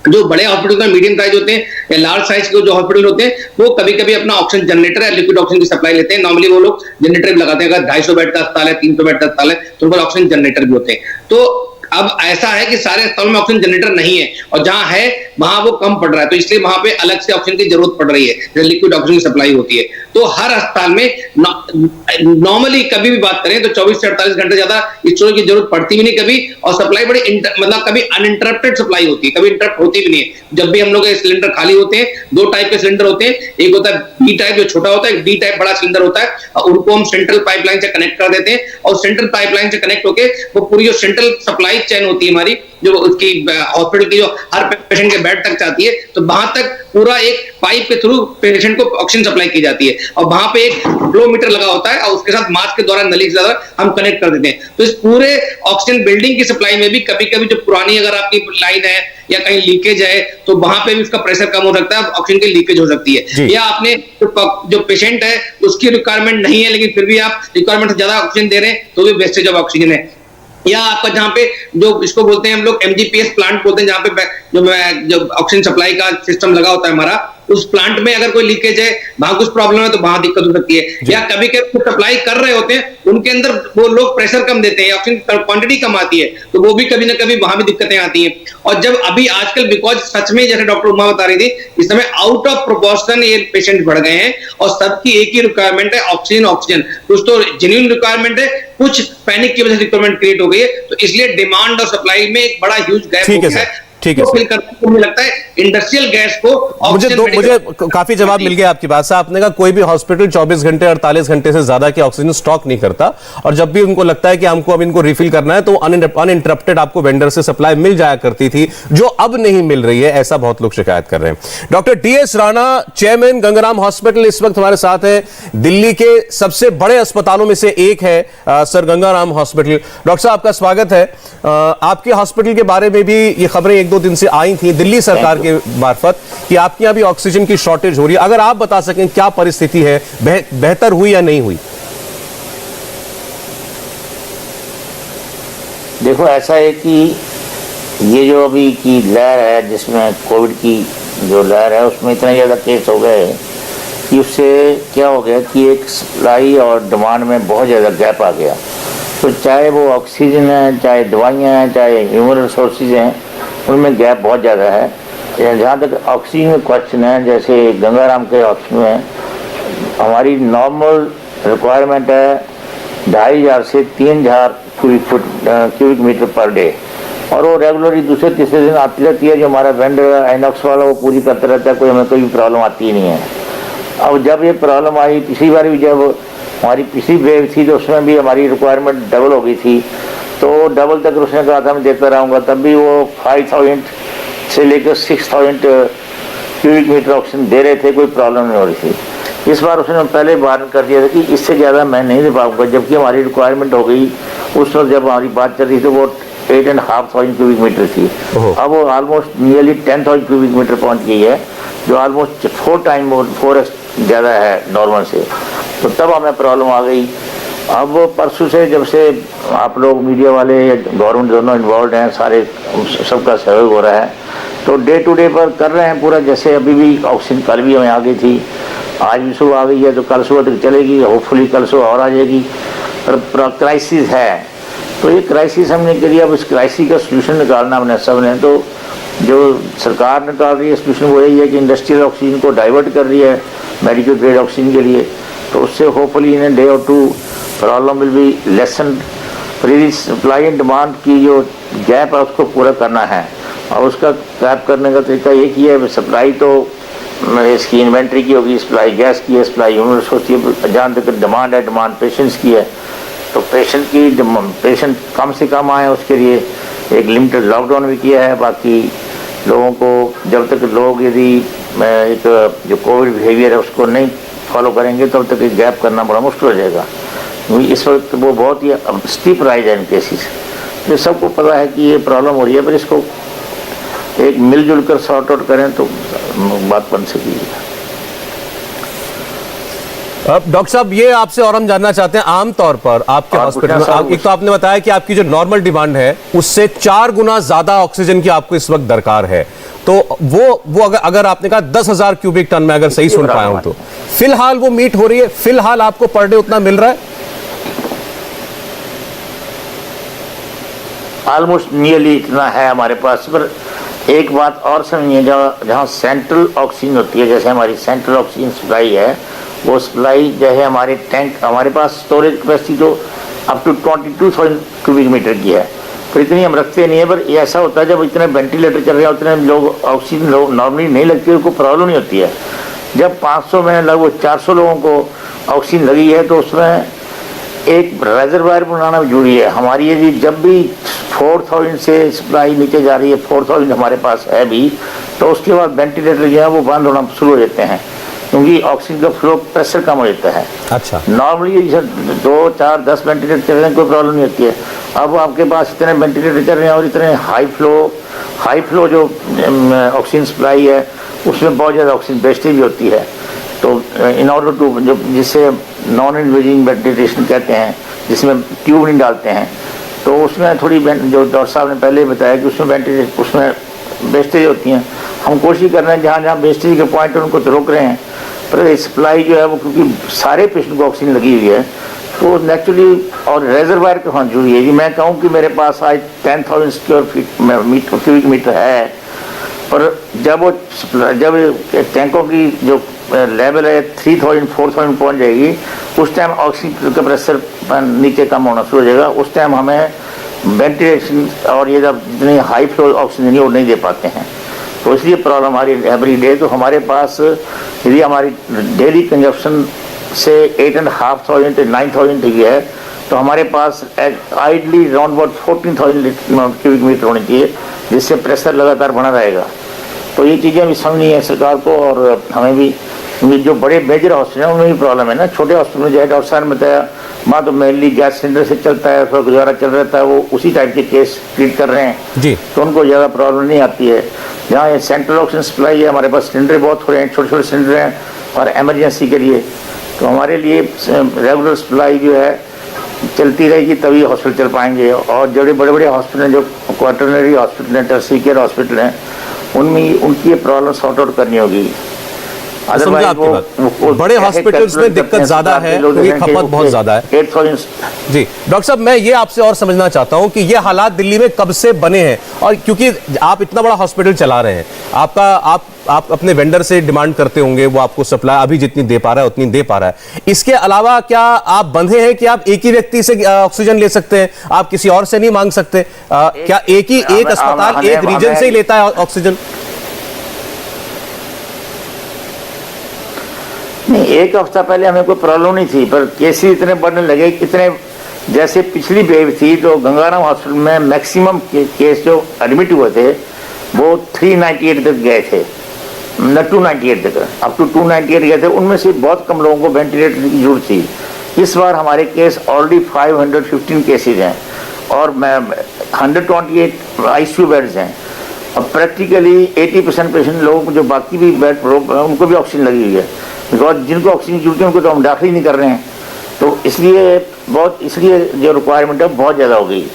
S3: जो बड़े हॉस्पिटल में मीडियम साइज होते हैं या लार्ज साइज के जो हॉस्पिटल होते हैं वो कभी कभी अपना ऑक्सीजन जनरेटर या लिक्विड ऑक्सीजन की सप्लाई लेते हैं। नॉर्मली वो लोग जनरेटर भी लगाते हैं। अगर 250 बेड का अस्पताल है, 300 बेड का अस्पताल है, तो उनके ऑक्सीजन जनरेटर भी होते हैं। तो अब ऐसा है कि सारे अस्पतालों में ऑक्सीजन जनरेटर नहीं है, और जहां है वहां वो कम पड़ रहा है, तो इसलिए वहां पे अलग से ऑक्सीजन की जरूरत पड़ रही है, जैसे लिक्विड ऑक्सीजन की सप्लाई होती है। तो हर अस्पताल में नॉर्मली कभी भी बात करें तो 24 से 48 घंटे ज्यादा स्टोरेज की जरूरत पड़ती भी नहीं कभी, और सप्लाई बड़ी मतलब कभी अनइंटरप्टेड सप्लाई होती है, कभी इंटरप्ट होती भी नहीं है। जब भी हम लोग के सिलेंडर खाली होते हैं, 2 टाइप के सिलेंडर होते हैं, एक होता है बी टाइप जो छोटा होता है, एक डी टाइप बड़ा सिलेंडर होता है, और उनको हम सेंट्रल पाइपलाइन से कनेक्ट कर देते हैं, और सेंट्रल पाइपलाइन से कनेक्ट होकर वो पूरी जो सेंट्रल सप्लाई चेन होती है हमारी, जो उसकी हॉस्पिटल की जो हर पेशेंट के बेड तक जाती है, तो वहां तक पूरा एक पाइप के थ्रू पेशेंट को ऑक्सीजन सप्लाई की जाती है, और वहां पे एक फ्लो मीटर लगा होता है, और उसके साथ मास्क के द्वारा नली के द्वारा हम कनेक्ट कर देते हैं। तो इस पूरे ऑक्सीजन बिल्डिंग की सप्लाई में भी कभी कभी जो पुरानी अगर आपकी लाइन है या कहीं लीकेज है, तो वहां पे भी उसका प्रेशर कम हो सकता है, ऑक्सीजन की लीकेज हो सकती है। या आपने जो पेशेंट है उसकी रिक्वायरमेंट नहीं है, लेकिन फिर भी आप रिक्वायरमेंट से ज्यादा ऑक्सीजन दे रहे हैं, तो भी वेस्टेज ऑफ ऑक्सीजन है। या आपका जहां पे जो इसको बोलते हैं हम लोग एमजीपीएस प्लांट बोलते हैं, जहां पे जो ऑक्सीजन सप्लाई का सिस्टम लगा होता है हमारा, उस प्लांट में अगर कोई लीकेज है, वहां कुछ प्रॉब्लम है, तो वहां दिक्कत हो सकती है। या कभी कभी सप्लाई कर रहे होते हैं, उनके अंदर वो लोग प्रेशर कम देते हैं, ऑक्सीजन क्वांटिटी कम आती है, तो वो भी कभी ना कभी वहां भी दिक्कतें आती हैं। और जब अभी आजकल बिकॉज सच में जैसे डॉक्टर उमा बता रही थी, इस समय आउट ऑफ प्रोपोर्शन ये पेशेंट बढ़ गए हैं, और सबकी एक ही रिक्वायरमेंट है ऑक्सीजन। ऑक्सीजन कुछ तो जेन्युइन रिक्वायरमेंट है, कुछ पैनिक की वजह से रिक्वायरमेंट क्रिएट हो गई है, तो इसलिए डिमांड और सप्लाई में एक बड़ा ह्यूज गैप हो गया है।
S2: ठीक है,
S3: तो मुझे लगता है इंडस्ट्रियल गैस को
S2: मुझे काफी जवाब मिल गया आपकी बात से। आपने कहा कोई भी हॉस्पिटल 24 घंटे 48 घंटे से ज्यादा की ऑक्सीजन स्टॉक नहीं करता, और जब भी उनको लगता है कि हमको अब इनको रिफिल करना है तो अनइंटरप्टेड आपको वेंडर से सप्लाई मिल जाया करती थी, जो अब नहीं मिल रही है, ऐसा बहुत लोग शिकायत कर रहे हैं। Doctor T.S.. Rana, chairman Gangaram hospital, इस वक्त हमारे साथ है। दिल्ली के सबसे बड़े अस्पतालों में से एक है सर गंगाराम हॉस्पिटल। डॉक्टर साहब, आपका स्वागत है। आपके हॉस्पिटल के बारे में भी ये खबरें 1-2 दिन से आई थी दिल्ली सरकार के मार्फत कि आपके यहां भी ऑक्सीजन की शॉर्टेज हो रही है। अगर आप बता सकें क्या परिस्थिति है, बेहतर हुई या नहीं हुई?
S6: देखो, ऐसा है कि ये जो अभी की लहर है, जिसमें कोविड की जो लहर है, उसमें इतने ज़्यादा केस हो गए कि उससे क्या हो गया कि एक सप्लाई और डिमांड में बहुत ज़्यादा गैप आ गया। तो चाहे वो ऑक्सीजन है, चाहे दवाइयाँ हैं, चाहे ह्यूमन रिसोर्सेज हैं, उनमें गैप बहुत ज़्यादा है। जहाँ तक ऑक्सीजन में क्वेश्चन है, जैसे गंगाराम के ऑक्सीजन में हमारी नॉर्मल रिक्वायरमेंट है 2500 से 3000 क्यूबिक मीटर पर डे, और वो रेगुलरली दूसरे तीसरे दिन आती रहती है। जो हमारा वेंडर आइनॉक्स वाला वो पूरी करता रहता है, कोई हमें कोई प्रॉब्लम आती ही नहीं है। अब जब ये प्रॉब्लम आई पिछली बार भी, जब हमारी पिछली वेव थी तो उसमें भी हमारी रिक्वायरमेंट डबल हो गई थी, तो डबल तक उसने कहा था मैं देता रहूँगा, तब भी वो 5000 से लेकर 6000 क्यूबिक मीटर ऑक्सीजन दे रहे थे, कोई प्रॉब्लम नहीं हो रही थी। इस बार उसने पहले वार्न कर दिया था कि इससे ज़्यादा मैं नहीं दे पाऊँगा, जबकि हमारी रिक्वायरमेंट हो गई उस वक्त जब हमारी बात चल रही थी वो 8,500 क्यूबिक मीटर थी। अब वो ऑलमोस्ट नियरली 10,000 क्यूबिक मीटर पहुँच गई है, जो ऑलमोस्ट 4x ज़्यादा है नॉर्मल से। तो तब हमें प्रॉब्लम आ गई, अब परसों से जब से आप लोग मीडिया वाले या गवर्नमेंट दोनों इन्वॉल्व हैं, सारे सबका सहयोग हो रहा है, तो डे टू डे पर कर रहे हैं पूरा। जैसे अभी भी ऑक्सीजन कल भी हमें आ गई थी, आज भी सुबह आ गई है, तो कल सुबह तक चलेगी, होपफुली कल सुबह और आ जाएगी। पर क्राइसिस है, तो ये क्राइसिस हमने करी। अब इस क्राइसिस का सोल्यूशन निकालना हमने सब ने, तो जो सरकार निकाल रही है सोल्यूशन वो यही है कि इंडस्ट्रियल ऑक्सीजन को डाइवर्ट कर रही है मेडिकल ग्रेड ऑक्सीजन के लिए, तो उससे होपफुली इन डे और 2 प्रॉब्लम विल बी लेसन। फिर सप्लाई एंड डिमांड की जो गैप है उसको पूरा करना है, और उसका गैप करने का तरीका एक ही है, सप्लाई तो इसकी इन्वेंट्री की होगी, सप्लाई गैस की है, सप्लाई ह्यूमन होती है, जहाँ तक डिमांड है डिमांड पेशेंट्स की है, तो पेशेंट कम से कम आए उसके लिए एक लिमिटेड लॉकडाउन भी किया है। बाकी लोगों को जब तक लोग यदि एक जो कोविड बिहेवियर है उसको नहीं फॉलो करेंगे तब तक एक गैप करना बड़ा मुश्किल हो जाएगा, क्योंकि इस वक्त वो बहुत ही स्टीप राइज है इन केसेस। तो सबको पता है कि ये प्रॉब्लम हो रही है, पर इसको एक मिलजुल कर सॉर्ट आउट करें तो बात बन सकेगी।
S2: अब डॉक्टर साहब ये आपसे और हम जानना चाहते हैं, आमतौर पर आपके हॉस्पिटल में एक तो आपने बताया कि आपकी जो नॉर्मल डिमांड है उससे 4 गुना ज्यादा ऑक्सीजन की आपको इस वक्त दरकार है, तो वो अगर आपने कहा 10,000 क्यूबिक टन में, अगर सही सुन पाया हूं तो फिलहाल वो मीट हो रही है, फिलहाल आपको पर डे उतना मिल रहा है?
S6: ऑलमोस्ट नियरली इतना है हमारे पास। पर एक बात और समझिए, जहाँ सेंट्रल ऑक्सीजन होती है, जैसे हमारी सेंट्रल ऑक्सीजन सप्लाई है, वो सप्लाई जो है हमारे टैंक, हमारे पास स्टोरेज कैपेसिटी तो अप टू 22,000 क्यूबिक मीटर की है, पर इतनी हम रखते नहीं है। पर ये ऐसा होता है जब इतने वेंटिलेटर चल रहे हैं, उतने लोग ऑक्सीजन नॉर्मली नहीं लगती, उनको प्रॉब्लम नहीं होती है। जब 500 में लगभग 400 लोगों को ऑक्सीजन लगी है, तो उसमें एक रिजर्वायर बनाना जरूरी है। हमारी यदि जब भी 4,000 से सप्लाई नीचे जा रही है, 4,000 हमारे पास है भी, तो उसके बाद वेंटिलेटर जो है वो बंद होना शुरू हो जाते हैं, क्योंकि ऑक्सीजन का फ्लो प्रेशर कम हो जाता है।
S2: अच्छा,
S6: नॉर्मली 2, 4, 10 वेंटिलेटर चल रहे हैं, कोई प्रॉब्लम नहीं होती है। अब आपके पास इतने वेंटिलेटर चल रहे हैं और इतने हाई फ्लो जो ऑक्सीजन सप्लाई है, उसमें बहुत ज़्यादा ऑक्सीजन वेस्टेज भी होती है। तो इन ऑर्डर टू जो जिससे नॉन इन्वेजिंग वेंटिलेशन कहते हैं, जिसमें ट्यूब नहीं डालते हैं, तो उसमें थोड़ी जो डॉक्टर साहब ने पहले बताया कि उसमें वेस्टेज होती हैं। हम कोशिश कर रहे हैं जहाँ वेस्टेज के पॉइंट उनको तो रोक रहे हैं, पर सप्लाई जो है वो क्योंकि सारे पेशेंट को ऑक्सीजन लगी हुई है, तो नेचुरली और रिजर्वायर का होना जरूरी है। मैं कहूँ कि मेरे पास आज 10,000 स्क्वायर फीट क्यूबिक मीटर है, पर जब टैंकों की जो लेवल है 3,000 4,000 पहुँच जाएगी, उस टाइम ऑक्सीजन का प्रेशर नीचे कम होना शुरू हो जाएगा। उस टाइम हमें वेंटिलेशन और ये जब जितनी हाई फ्लो ऑक्सीजन वो नहीं दे पाते हैं, तो इसलिए प्रॉब्लम हमारी एवरी डे। तो हमारे पास यदि हमारी डेली कंजप्शन से 8,500 से 9,000 तक है, तो हमारे पास ideally round about 14,000 cubic meter होनी चाहिए, जिससे प्रेशर लगातार बना रहेगा। तो ये चीज़ें भी समझनी है सरकार को, और हमें भी, जो बड़े मेजर हॉस्पिटल हैं उनमें भी प्रॉब्लम है ना। छोटे हॉस्पिटल में जो है डॉक्टर साहब ने बताया, वहाँ तो मेनली गैस सिलेंडर से चलता है, उसका गुजारा चल रहता है, वो उसी टाइप के केस ट्रीट कर रहे हैं
S2: जी,
S6: तो उनको ज़्यादा प्रॉब्लम नहीं आती है। जहाँ ये सेंट्रल ऑक्सीजन सप्लाई है, हमारे पास सिलेंडर बहुत हो रहे हैं, छोटे छोटे सिलेंडर हैं, और एमरजेंसी के लिए, तो हमारे लिए रेगुलर सप्लाई जो है चलती रहेगी, तभी हॉस्पिटल चल पाएंगे। और जो बड़े बड़े हॉस्पिटल हैं, जो क्वार्टरनरी हॉस्पिटल हैं, टर्शियरी केयर हॉस्पिटल हैं, उनमें उनकी ये प्रॉब्लम सॉर्ट आउट करनी होगी।
S2: समझा आपकी बात। बड़े हॉस्पिटल्स में दिक्कत ज्यादा है क्योंकि खपत बहुत ज्यादा है।
S6: 8,000
S2: जी डॉक्टर साहब, मैं ये आपसे और समझना चाहता हूं कि ये हालात दिल्ली में कब से बने हैं, और क्योंकि आप इतना बड़ा हॉस्पिटल चला रहे हैं, आप अपने वेंडर से डिमांड करते होंगे, वो आपको सप्लाई अभी जितनी दे पा रहा है उतनी दे पा रहा है। इसके अलावा क्या आप बंधे हैं कि आप एक ही व्यक्ति से ऑक्सीजन ले सकते हैं, आप किसी और से नहीं मांग सकते? क्या एक अस्पताल एक रीजन से ही लेता है ऑक्सीजन?
S6: नहीं, एक हफ्ता पहले हमें कोई प्रॉब्लम नहीं थी, पर केसेस इतने बढ़ने लगे, इतने जैसे पिछली वेव थी तो गंगाराम हॉस्पिटल में मैक्सिमम केस जो एडमिट हुए थे वो 398 तक गए थे, 298 तक, अप टू 298 गए थे। उनमें से बहुत कम लोगों को वेंटिलेटर की जरूरत थी। इस बार हमारे केस ऑलरेडी 515 केसेज हैं, और 128 ICU बेड्स हैं। अब प्रैक्टिकली 80% पेशेंट लोगों को जो बाकी भी बेड उनको भी ऑक्सीजन लगी हुई है, बिकॉज जिनको ऑक्सीजन की जरूरत है उनको तो हम दाखिल ही नहीं कर रहे हैं। तो इसलिए बहुत, इसलिए जो रिक्वायरमेंट है बहुत ज़्यादा हो गई।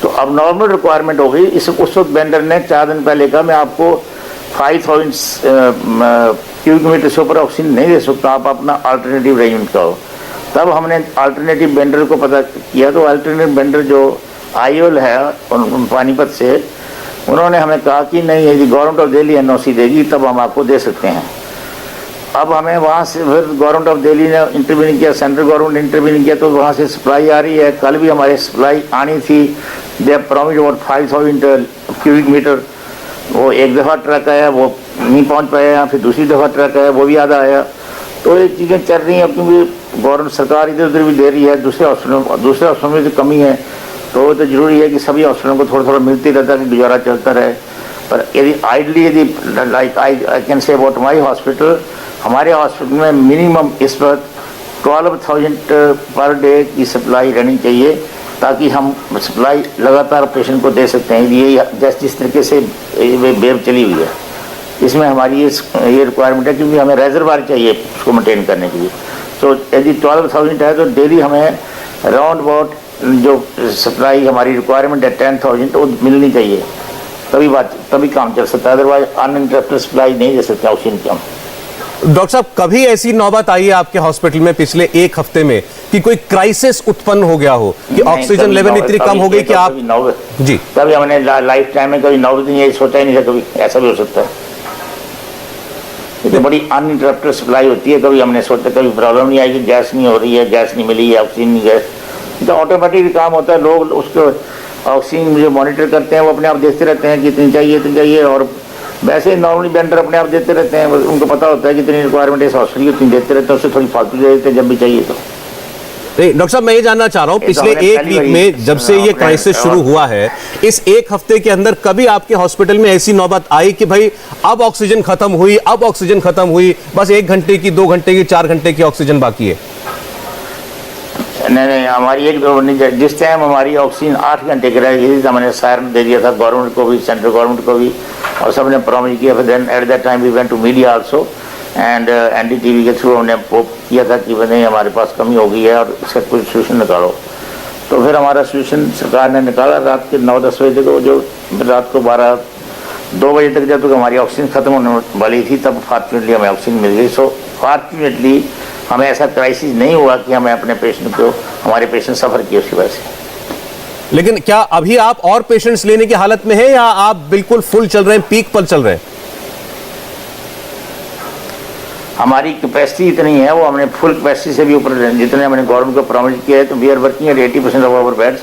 S6: तो अब नॉर्मल रिक्वायरमेंट हो गई। उस वक्त वेंडर ने 4 दिन पहले कहा मैं आपको 5000 क्यूबिक मीटर से ऊपर ऑक्सीजन नहीं दे सकता, आप अपना अल्टरनेटिव अरेंजमेंट करो। तब हमने अल्टरनेटिव वेंडर को पता किया, तो अल्टरनेटिव वेंडर जो आईओएल है पानीपत से, उन्होंने हमें कहा कि नहीं, यदि गवर्नमेंट ऑफ दिल्ली एनओसी देगी तब हम आपको दे सकते हैं। अब हमें वहाँ से फिर गवर्नमेंट ऑफ दिल्ली ने इंटरवीन किया, सेंट्रल गवर्नमेंट ने इंटरवीन किया, तो वहाँ से सप्लाई आ रही है। कल भी हमारे सप्लाई आनी थी, दे प्रॉमिस अबाउट 5000 क्यूबिक मीटर। वो एक दफ़ा ट्रक आया, वो नहीं पहुँच पाया, फिर दूसरी दफ़ा ट्रक आया, वो भी आधा आया। तो ये चीज़ें चल रही हैं, क्योंकि गवर्नमेंट सरकार इधर उधर भी दे रही है, दूसरे हॉस्पिटलों में तो कमी है। तो ज़रूरी है कि सभी हॉस्पिटलों को थोड़ा थोड़ा मिलती रहता है कि गुजारा चलता रहे। पर यदि आइडली, यदि like I can say about my hospital, हमारे हॉस्पिटल में मिनिमम इस वक्त 12,000 पर डे की सप्लाई रहनी चाहिए, ताकि हम सप्लाई लगातार पेशेंट को दे सकते हैं। ये जिस तरीके से वेव चली हुई है, इसमें हमारी ये रिक्वायरमेंट है, क्योंकि हमें रेजरवायर चाहिए उसको मेंटेन करने के लिए। तो यदि 12,000 है तो डेली हमें अराउंड अबाउट जो सप्लाई हमारी रिक्वायरमेंट है 10,000 तो मिलनी चाहिए, तभी काम चल सकता है। अदरवाइज अनइंटरप्टेड सप्लाई नहीं दे सकते ऑक्सीजन की हम।
S2: डॉक्टर साहब, कभी ऐसी नौबत आई है आपके हॉस्पिटल में पिछले 1 हफ्ते में कि कोई क्राइसिस उत्पन्न हो गया हो कि ऑक्सीजन लेवल इतनी कम हो गई कि आप जी
S6: कभी हमने लाइफ टाइम में कभी नौबत नहीं सोचा ही नहीं था, कभी ऐसा भी हो सकता है। ये तो बड़ी अनइंटरप्टेड सप्लाई होती है, कभी हमने सोचा, कभी प्रॉब्लम नहीं आई कि गैस नहीं हो रही है, गैस नहीं मिली है, ऑक्सीजन नहीं गैस, तो ऑटोमेटिक काम होता है। लोग उसको ऑक्सीजन जो मॉनिटर करते हैं वो अपने आप देखते रहते हैं कि इतनी चाहिए, और वैसे नॉर्मली वेंडर अपने आप देते रहते हैं, उनको पता होता है कि इतनी रिक्वायरमेंट इस हॉस्पिटल की, उतनी देते रहते हैं, उससे थोड़ी फालतू दे देते हैं जब भी चाहिए। तो
S2: नहीं डॉक्टर साहब, मैं ये जानना चाह रहा हूँ, पिछले 1 वीक में जब से ये क्राइसिस शुरू हुआ है, इस 1 हफ्ते के अंदर कभी आपके हॉस्पिटल में ऐसी नौबत आई कि भाई अब ऑक्सीजन खत्म हुई, बस 1 घंटे की, 2 घंटे की, 4 घंटे की ऑक्सीजन बाकी है?
S6: नहीं, हमारी जिस टाइम हमारी ऑक्सीजन 8 घंटे की रही थी, हमने सायरन दे दिया था गवर्नमेंट को भी, सेंट्रल गवर्नमेंट को भी, और सबने प्रॉमिस किया। फिर then at that time we went to media also, and NDTV के थ्रू हमने किया था कि नहीं, हमारे पास कमी हो गई है और इसका कुछ सोल्यूशन निकालो। तो फिर हमारा सोल्यूशन सरकार ने निकाला रात के 9-10 बजे तक, जो रात को 12-2 बजे तक जब तक हमारी ऑक्सीजन खत्म होने वाली थी, तब फॉर्चुनेटली हमें ऑक्सीजन मिल गई। सो फॉर्चुनेटली हमें ऐसा क्राइसिस नहीं हुआ कि हमें अपने पेशेंट को, हमारे पेशेंट सफ़र किए उसकी वजह से।
S2: लेकिन क्या अभी आप और पेशेंट्स लेने की हालत में हैं या आप बिल्कुल फुल चल रहे हैं, पीक पर चल रहे हैं?
S6: हमारी कैपेसिटी इतनी है, वो हमने फुल कैपेसिटी से भी ऊपर, जितने हमने गवर्नमेंट को प्रॉमिस किया है, तो we are working at 80% of our beds.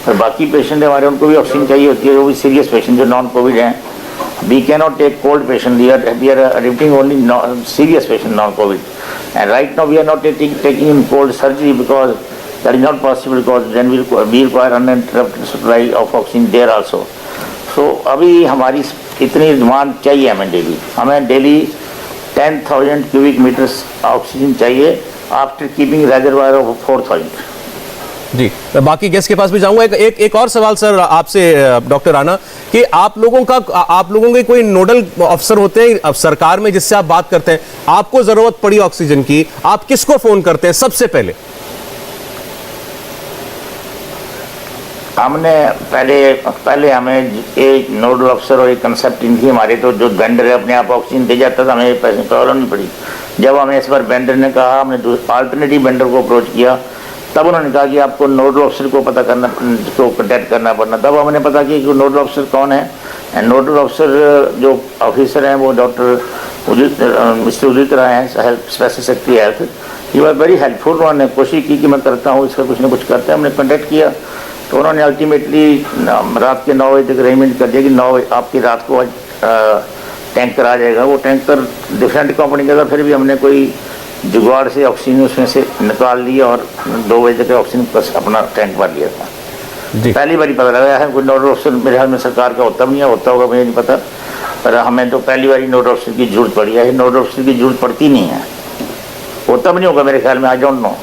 S6: और बाकी पेशेंट हमारे, उनको भी ऑक्सीजन चाहिए होती है, वो भी सीरियस पेशेंट जो नॉन कोविड हैं। We can not take cold patient, we are admitting only serious patient non covid, and right now we are not taking in cold surgery because that is not possible, because then we require uninterrupted supply of oxygen there also. सो अभी हमारी इतनी demand चाहिए हमें daily 10,000 cubic meters oxygen चाहिए, after keeping reservoir of 4,000।
S2: जी, मैं बाकी गेस्ट के पास भी जाऊंगा। एक और सवाल सर आपसे डॉक्टर राणा, कि आप लोगों के कोई नोडल अफसर होते हैं अब सरकार में जिससे आप बात करते हैं, आपको जरूरत पड़ी ऑक्सीजन की, आप किसको फोन करते हैं सबसे पहले?
S6: हमने पहले हमें एक नोडल अफसर और एक कंसेप्ट थी हमारे, तो जो वेंडर है अपने आप ऑक्सीजन दे जाता था, हमें पैसे प्रॉब्लम नहीं पड़ी। जब हमें इस बार वेंडर ने कहा, हमने अल्टरनेटिव वेंडर को अप्रोच किया, तब उन्होंने कहा कि आपको नोडल अफसर को पता करना, को कॉन्टैक्ट करना पड़ना। तब हमने पता किया कि नोडल अफसर कौन है, एंड नोडल अफसर जो ऑफिसर हैं वो डॉक्टर मिस्टर उदित राय हैं, स्पेशल सेक्रेटरी हेल्थ। ये वॉज वेरी हेल्पफुल। उन्होंने कोशिश की कि मैं करता हूँ, इसका कुछ ना कुछ करते हैं। हमने कॉन्टैक्ट किया तो उन्होंने अल्टीमेटली रात के 9 बजे तक अरेंजमेंट कर दिया कि 9 बजे आपकी रात को टैंकर आ जाएगा। वो टैंकर डिफरेंट कंपनी का था, फिर भी हमने कोई जुगाड़ से ऑक्सीजन उसमें से निकाल लिया और 2 बजे तक ऑक्सीजन प्लस अपना टैंक भर लिया था। पहली बार पता लगा है, कोई नोडल अफसर मेरे ख्याल में सरकार का होता नहीं है, होता होगा मुझे नहीं पता, पर हमें तो पहली बार नोडल अफसर की जरूरत पड़ी है। नोडल अफसर की जरूरत पड़ती नहीं है, होता भी नहीं होगा मेरे ख्याल में, आई डोंट नो।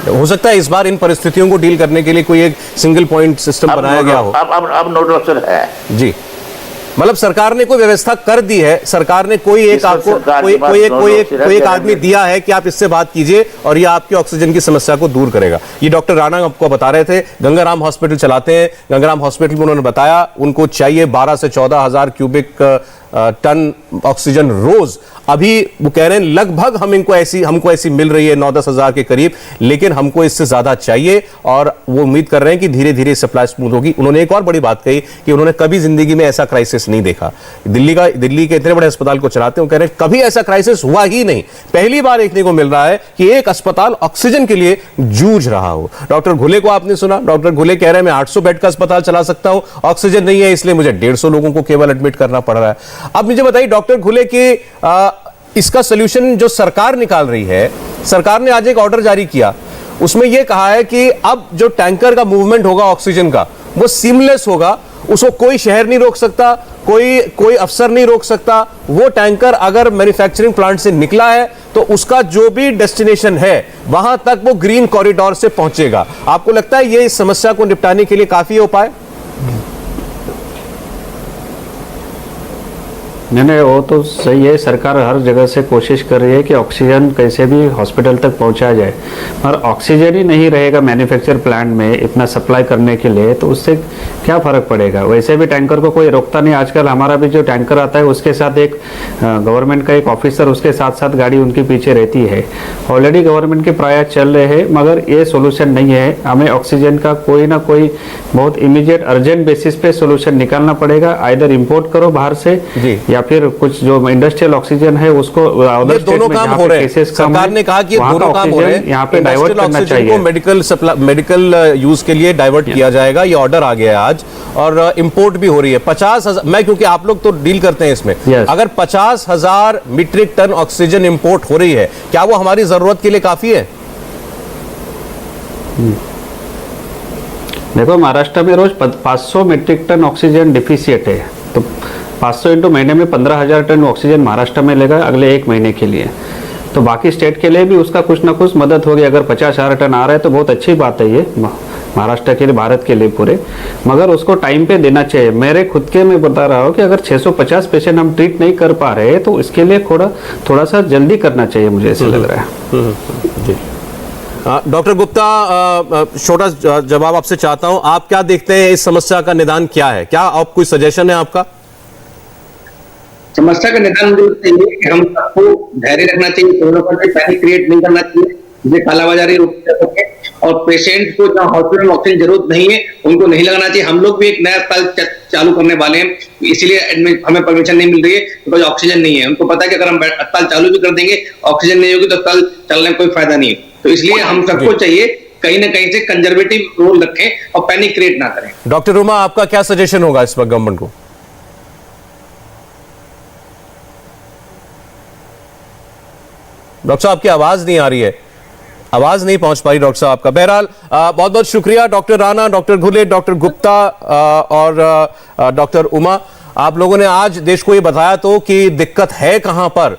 S2: हो सकता है इस बार इन परिस्थितियों को डील करने के लिए कोई एक सिंगल पॉइंट सिस्टम बनाया गया हो।
S6: अब नोडल अफसर है
S2: जी। मतलब सरकार ने कोई व्यवस्था कर दी है, सरकार ने कोई एक आपको कोई एक आदमी दिया है कि आप इससे बात कीजिए और ये आपकी ऑक्सीजन की समस्या को दूर करेगा। ये डॉक्टर राणा आपको बता रहे थे, गंगाराम हॉस्पिटल चलाते हैं। गंगाराम हॉस्पिटल में उन्होंने बताया उनको चाहिए 12 से 14 हजार क्यूबिक टन ऑक्सीजन रोज। अभी वो कह रहे हैं लगभग हमको ऐसी मिल रही है 9-10 हजार के करीब, लेकिन हमको इससे ज्यादा चाहिए और वो उम्मीद कर रहे हैं कि धीरे धीरे सप्लाई स्मूथ होगी। उन्होंने एक और बड़ी बात कही कि उन्होंने कभी जिंदगी में ऐसा क्राइसिस नहीं देखा। दिल्ली के इतने बड़े अस्पताल को चलाते हैं, कह रहे हैं कभी ऐसा क्राइसिस हुआ ही नहीं, पहली बार देखने को मिल रहा है कि एक अस्पताल ऑक्सीजन के लिए जूझ रहा हो। डॉक्टर घुले को आपने सुना, डॉक्टर घुले कह रहे हैं मैं 800 बेड का अस्पताल चला सकता हूं, ऑक्सीजन नहीं है इसलिए मुझे 150 लोगों को केवल एडमिट करना पड़ रहा है। अब मुझे बताइए डॉक्टर घुले कि इसका सॉल्यूशन जो सरकार निकाल रही है, सरकार ने आज एक ऑर्डर जारी किया, उसमें यह कहा है कि अब जो टैंकर का मूवमेंट होगा ऑक्सीजन का वो सीमलेस होगा, उसको कोई शहर नहीं रोक सकता, कोई अफसर नहीं रोक सकता। वो टैंकर अगर मैन्युफैक्चरिंग प्लांट से निकला है तो उसका जो भी डेस्टिनेशन है वहां तक वो ग्रीन कॉरिडोर से पहुंचेगा। आपको लगता है ये इस समस्या को निपटाने के लिए काफी उपाय?
S4: नहीं, वो तो सही है। सरकार हर जगह से कोशिश कर रही है कि ऑक्सीजन कैसे भी हॉस्पिटल तक पहुंचाया जाए, पर ऑक्सीजन ही नहीं रहेगा मैन्युफैक्चर प्लांट में इतना सप्लाई करने के लिए, तो उससे क्या फ़र्क पड़ेगा। वैसे भी टैंकर को कोई रोकता नहीं। आजकल हमारा भी जो टैंकर आता है उसके साथ एक गवर्नमेंट का एक ऑफिसर उसके साथ साथ गाड़ी उनके पीछे रहती है। ऑलरेडी गवर्नमेंट के प्रयास चल रहे हैं, मगर ये सोल्यूशन नहीं है। हमें ऑक्सीजन का कोई ना कोई बहुत इमीडिएट अर्जेंट बेसिस पे सोल्यूशन निकालना पड़ेगा। आइदर इम्पोर्ट करो बाहर से या फिर कुछ जो इंडस्ट्रियल ऑक्सीजन है उसको
S2: ये दोनों काम हो रहे हैं। सरकार ने कहा कि दोनों काम हो रहे हैं, यहाँ पे डाइवर्ट करना चाहिए, मेडिकल यूज के लिए डाइवर्ट किया जाएगा। ये ऑर्डर आ गया है आज और इंपोर्ट भी हो रही है 50,000। मैं क्योंकि आप लोग तो डील करते हैं इसमें, अगर 50,000 मीट्रिक टन ऑक्सीजन इंपोर्ट हो रही है, क्या वो हमारी जरूरत के लिए काफी है?
S4: देखो, महाराष्ट्र में रोज 500 मीट्रिक टन ऑक्सीजन डिफिशिएट है, तो 500 इंटू महीने में 15,000 टन ऑक्सीजन महाराष्ट्र में लेगा अगले 1 महीने के लिए। तो बाकी स्टेट के लिए भी उसका कुछ ना कुछ मदद होगी। अगर 50,000 टन आ रहा है तो बहुत अच्छी बात है ये महाराष्ट्र के लिए, भारत के लिए पूरे, मगर उसको टाइम पे देना चाहिए। मेरे खुद के मैं बता रहा हूँ कि अगर 650 पेशेंट हम ट्रीट नहीं कर पा रहे तो इसके लिए थोड़ा सा जल्दी करना चाहिए, मुझे ऐसा लग रहा है।
S2: जी डॉक्टर गुप्ता, छोटा जवाब आपसे चाहता हूँ, आप क्या देखते हैं इस समस्या का निदान क्या है? क्या आप कोई सजेशन है आपका?
S3: समस्या का निदान मुझे लगता है कि हम सबको धैर्य रखना चाहिए, कोरोना पर पैनिक क्रिएट नहीं करना चाहिए, जिसे कालाबाजारी रोकी जा सके, और पेशेंट को जहाँ हॉस्पिटल में ऑक्सीजन जरूरत नहीं है उनको नहीं लगाना चाहिए। हम लोग भी एक नया अस्पताल चालू करने वाले हैं, इसलिए हमें परमिशन नहीं मिल रही है बिकॉज ऑक्सीजन नहीं है। उनको पता है कि अगर हम अस्पताल चालू भी कर देंगे, ऑक्सीजन नहीं होगी तो अस्पताल चलने में कोई फायदा नहीं है। तो इसलिए हम सबको चाहिए कहीं ना कहीं से कंजर्वेटिव रोल रखें और पैनिक क्रिएट ना करें।
S2: डॉक्टर उमा, आपका क्या सजेशन होगा इस वक्त गवर्नमेंट को? डॉक्टर साहब आपकी आवाज नहीं आ रही है, आवाज नहीं पहुंच पा रही डॉक्टर साहब आपका। बहरहाल बहुत बहुत शुक्रिया डॉक्टर राणा, डॉक्टर घुले, डॉक्टर गुप्ता और डॉक्टर उमा। आप लोगों ने आज देश को ये बताया तो कि दिक्कत है कहां पर,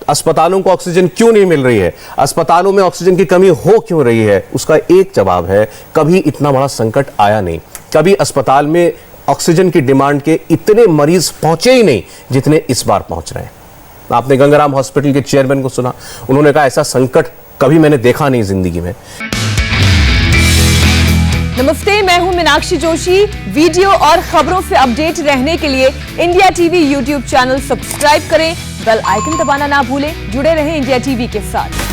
S2: अस्पतालों को ऑक्सीजन क्यों नहीं मिल रही है, अस्पतालों में ऑक्सीजन की कमी हो क्यों रही है। उसका एक जवाब है, कभी इतना बड़ा संकट आया नहीं, कभी अस्पताल में ऑक्सीजन की डिमांड के इतने मरीज पहुंचे ही नहीं जितने इस बार पहुंच रहे हैं। आपने गंगाराम हॉस्पिटल के चेयरमैन को सुना, उन्होंने कहा ऐसा संकट कभी मैंने देखा नहीं जिंदगी में।
S1: नमस्ते, मैं हूं मीनाक्षी जोशी। वीडियो और खबरों से अपडेट रहने के लिए India TV YouTube channel subscribe करें, बेल आइकन दबाना ना भूलें। जुड़े रहें इंडिया टीवी के साथ।